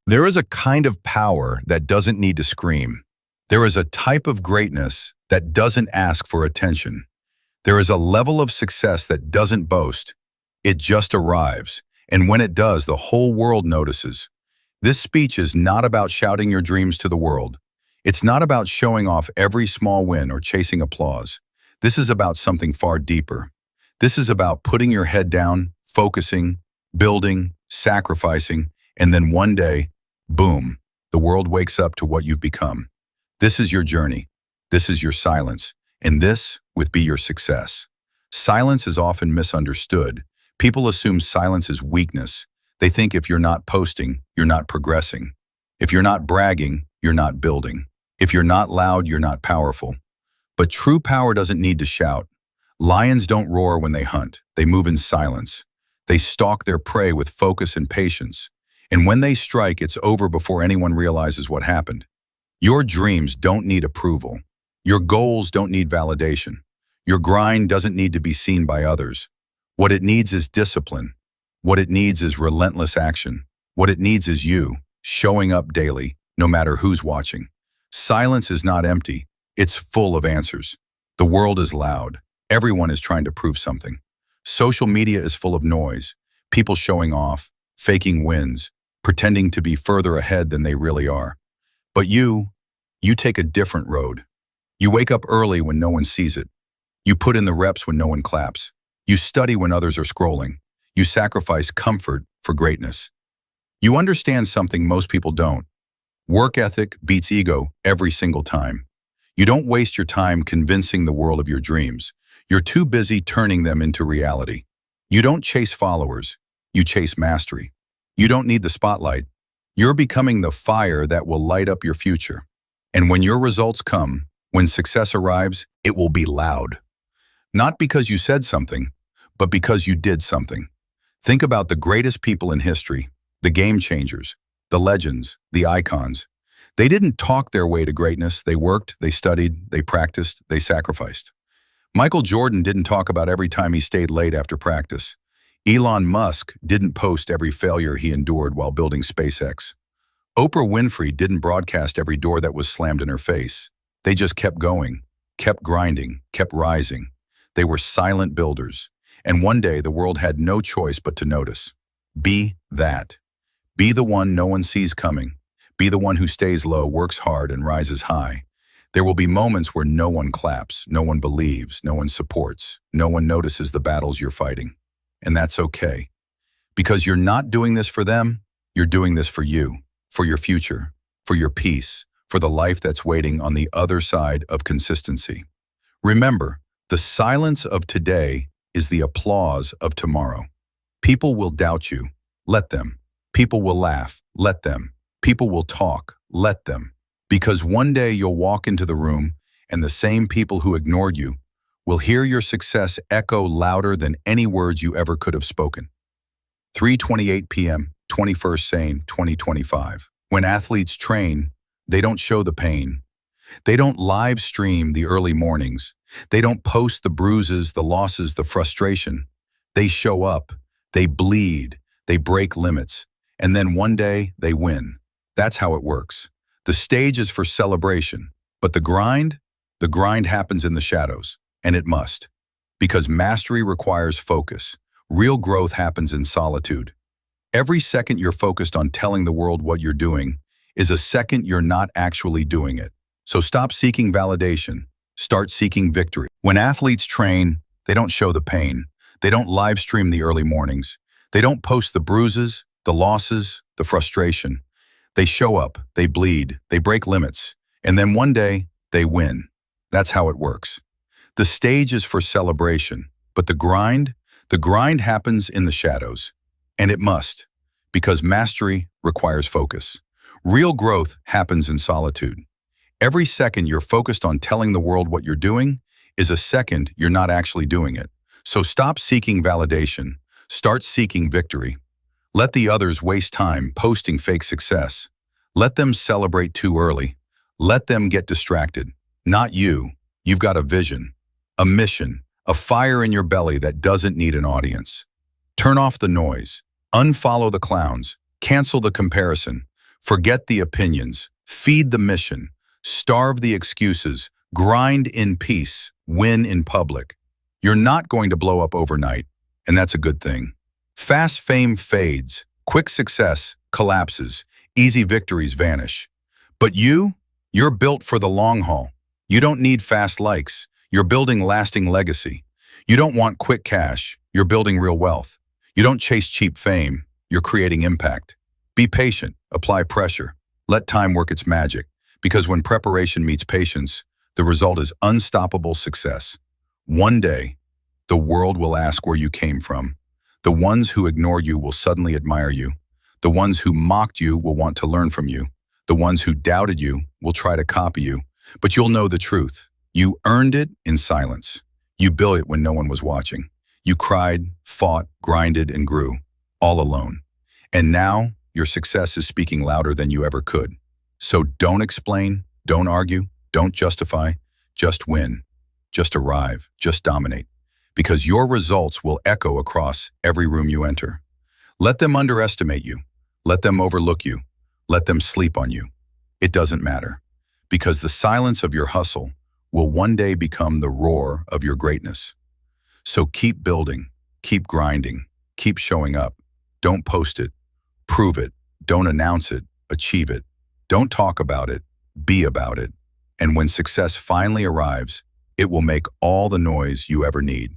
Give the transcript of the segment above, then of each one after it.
There is a kind of power that doesn't need to scream. There is a type of greatness that doesn't ask for attention. There is a level of success that doesn't boast. It just arrives. And when it does, the whole world notices. This speech is not about shouting your dreams to the world. It's not about showing off every small win or chasing applause. This is about something far deeper. This is about putting your head down, focusing, building, sacrificing, and then one day, boom, the world wakes up to what you've become. This is your journey. This is your silence. And this would be your success. Silence is often misunderstood. People assume silence is weakness. They think if you're not posting, you're not progressing. If you're not bragging, you're not building. If you're not loud, you're not powerful. But true power doesn't need to shout. Lions don't roar when they hunt. They move in silence. They stalk their prey with focus and patience. And when they strike, it's over before anyone realizes what happened. Your dreams don't need approval. Your goals don't need validation. Your grind doesn't need to be seen by others. What it needs is discipline. What it needs is relentless action. What it needs is you, showing up daily, no matter who's watching. Silence is not empty. It's full of answers. The world is loud. Everyone is trying to prove something. Social media is full of noise. People showing off, faking wins, pretending to be further ahead than they really are. But you take a different road. You wake up early when no one sees it. You put in the reps when no one claps. You study when others are scrolling. You sacrifice comfort for greatness. You understand something most people don't. Work ethic beats ego every single time. You don't waste your time convincing the world of your dreams. You're too busy turning them into reality. You don't chase followers. You chase mastery. You don't need the spotlight. You're becoming the fire that will light up your future. And when your results come, when success arrives, it will be loud. Not because you said something, but because you did something. Think about the greatest people in history, the game changers, the legends, the icons. They didn't talk their way to greatness. They worked, they studied, they practiced, they sacrificed. Michael Jordan didn't talk about every time he stayed late after practice. Elon Musk didn't post every failure he endured while building SpaceX. Oprah Winfrey didn't broadcast every door that was slammed in her face. They just kept going, kept grinding, kept rising. They were silent builders. And one day the world had no choice but to notice. Be that. Be the one no one sees coming. Be the one who stays low, works hard, and rises high. There will be moments where no one claps, no one believes, no one supports, no one notices the battles you're fighting. And that's okay. Because you're not doing this for them, you're doing this for you, for your future, for your peace, for the life that's waiting on the other side of consistency. Remember, the silence of today is the applause of tomorrow. People will doubt you. Let them. People will laugh. Let them. People will talk. Let them. Because one day you'll walk into the room and the same people who ignored you will hear your success echo louder than any words you ever could have spoken. 3:28 p.m., 21st Sane, 2025. When athletes train, they don't show the pain. They don't live stream the early mornings. They don't post the bruises, the losses, the frustration. They show up, they bleed, they break limits, and then one day they win. That's how it works. The stage is for celebration, but the grind happens in the shadows, and it must. Because mastery requires focus. Real growth happens in solitude. Every second you're focused on telling the world what you're doing is a second you're not actually doing it. So stop seeking validation. Start seeking victory. When athletes train, they don't show the pain. They don't live stream the early mornings. They don't post the bruises, the losses, the frustration. They show up, they bleed, they break limits, and then one day, they win. That's how it works. The stage is for celebration, but the grind happens in the shadows. And it must, because mastery requires focus. Real growth happens in solitude. Every second you're focused on telling the world what you're doing is a second you're not actually doing it. So stop seeking validation. Start seeking victory. Let the others waste time posting fake success. Let them celebrate too early. Let them get distracted. Not you. You've got a vision, a mission, a fire in your belly that doesn't need an audience. Turn off the noise. Unfollow the clowns. Cancel the comparison. Forget the opinions, feed the mission, starve the excuses, grind in peace, win in public. You're not going to blow up overnight, and that's a good thing. Fast fame fades, quick success collapses, easy victories vanish. But you're built for the long haul. You don't need fast likes. You're building lasting legacy. You don't want quick cash. You're building real wealth. You don't chase cheap fame. You're creating impact. Be patient. Apply pressure. Let time work its magic. Because when preparation meets patience, the result is unstoppable success. One day, the world will ask where you came from. The ones who ignore you will suddenly admire you. The ones who mocked you will want to learn from you. The ones who doubted you will try to copy you. But you'll know the truth. You earned it in silence. You built it when no one was watching. You cried, fought, grinded, and grew, all alone. And now, your success is speaking louder than you ever could. So don't explain, don't argue, don't justify, just win. Just arrive, just dominate. Because your results will echo across every room you enter. Let them underestimate you. Let them overlook you. Let them sleep on you. It doesn't matter. Because the silence of your hustle will one day become the roar of your greatness. So keep building, keep grinding, keep showing up. Don't post it, prove it, don't announce it, achieve it. Don't talk about it, be about it. And when success finally arrives, it will make all the noise you ever need.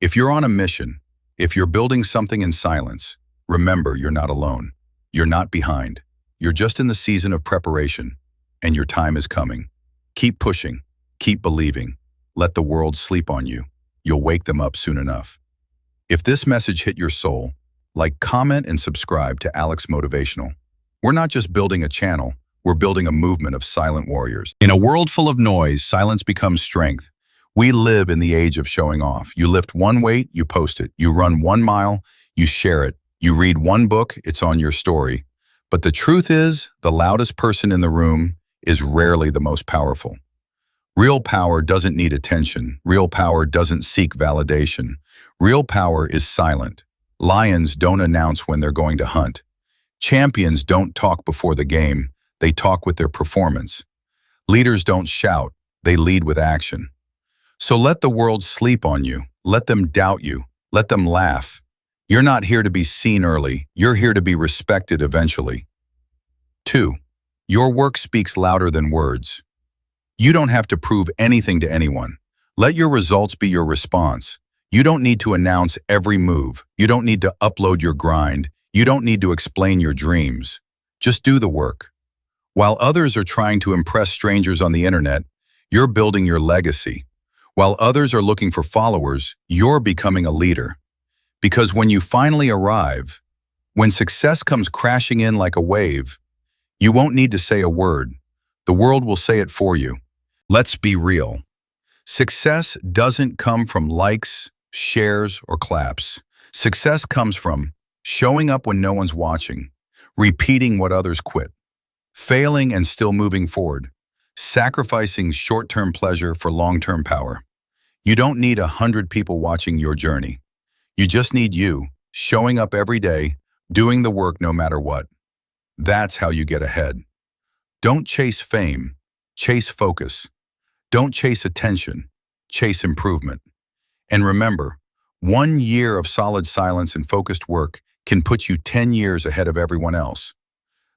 If you're on a mission, if you're building something in silence, remember you're not alone. You're not behind. You're just in the season of preparation, and your time is coming. Keep pushing, keep believing. Let the world sleep on you. You'll wake them up soon enough. If this message hit your soul, like, comment, and subscribe to Alex Motivational. We're not just building a channel, we're building a movement of silent warriors. In a world full of noise, silence becomes strength. We live in the age of showing off. You lift one weight, you post it. You run 1 mile, you share it. You read one book, it's on your story. But the truth is, the loudest person in the room is rarely the most powerful. Real power doesn't need attention. Real power doesn't seek validation. Real power is silent. Lions don't announce when they're going to hunt. Champions don't talk before the game. They talk with their performance. Leaders don't shout. They lead with action. So let the world sleep on you. Let them doubt you. Let them laugh. You're not here to be seen early. You're here to be respected eventually. 2. Your work speaks louder than words. You don't have to prove anything to anyone. Let your results be your response. You don't need to announce every move. You don't need to upload your grind. You don't need to explain your dreams. Just do the work. While others are trying to impress strangers on the internet, you're building your legacy. While others are looking for followers, you're becoming a leader. Because when you finally arrive, when success comes crashing in like a wave, you won't need to say a word. The world will say it for you. Let's be real. Success doesn't come from likes, shares, or claps. Success comes from showing up when no one's watching, repeating what others quit, failing and still moving forward, sacrificing short-term pleasure for long-term power. You don't need 100 people watching your journey. You just need you, showing up every day, doing the work no matter what. That's how you get ahead. Don't chase fame, chase focus. Don't chase attention, chase improvement. And remember, 1 year of solid silence and focused work can put you 10 years ahead of everyone else.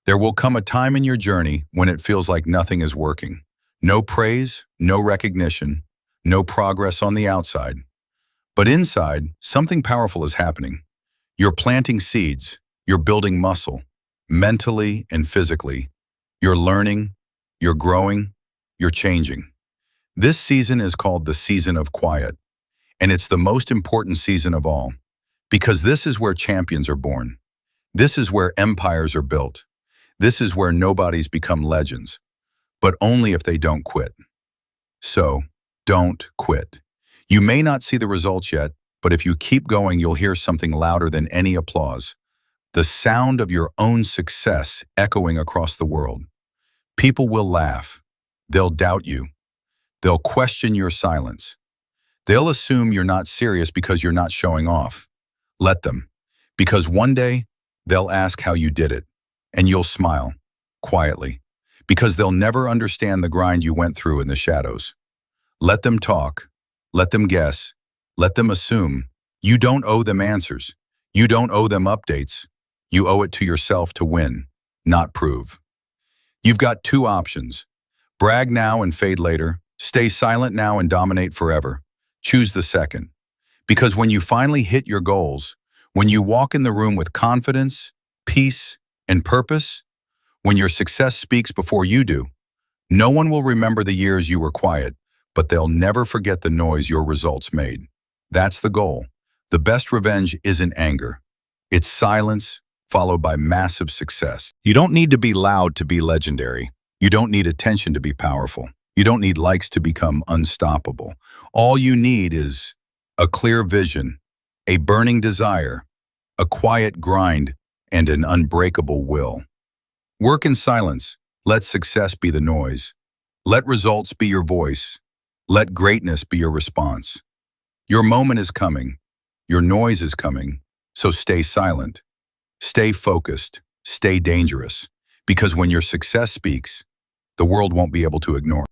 There will come a time in your journey when it feels like nothing is working. No praise, no recognition, no progress on the outside. But inside, something powerful is happening. You're planting seeds, you're building muscle, mentally and physically. You're learning, you're growing, you're changing. This season is called the season of quiet, and it's the most important season of all, because this is where champions are born. This is where empires are built. This is where nobodies become legends, but only if they don't quit. So, don't quit. You may not see the results yet, but if you keep going, you'll hear something louder than any applause. The sound of your own success echoing across the world. People will laugh. They'll doubt you. They'll question your silence. They'll assume you're not serious because you're not showing off. Let them. Because one day, they'll ask how you did it, and you'll smile. quietly, because they'll never understand the grind you went through in the shadows. Let them talk. Let them guess. Let them assume. You don't owe them answers. You don't owe them updates. You owe it to yourself to win, not prove. You've got two options. Brag now and fade later. Stay silent now and dominate forever. Choose the second. Because when you finally hit your goals, when you walk in the room with confidence, peace, and purpose, when your success speaks before you do, no one will remember the years you were quiet, but they'll never forget the noise your results made. That's the goal. The best revenge isn't anger. It's silence, followed by massive success. You don't need to be loud to be legendary. You don't need attention to be powerful. You don't need likes to become unstoppable. All you need is a clear vision, a burning desire, a quiet grind, and an unbreakable will. Work in silence. Let success be the noise. Let results be your voice. Let greatness be your response. Your moment is coming. Your noise is coming. So stay silent. Stay focused. Stay dangerous. Because when your success speaks, the world won't be able to ignore.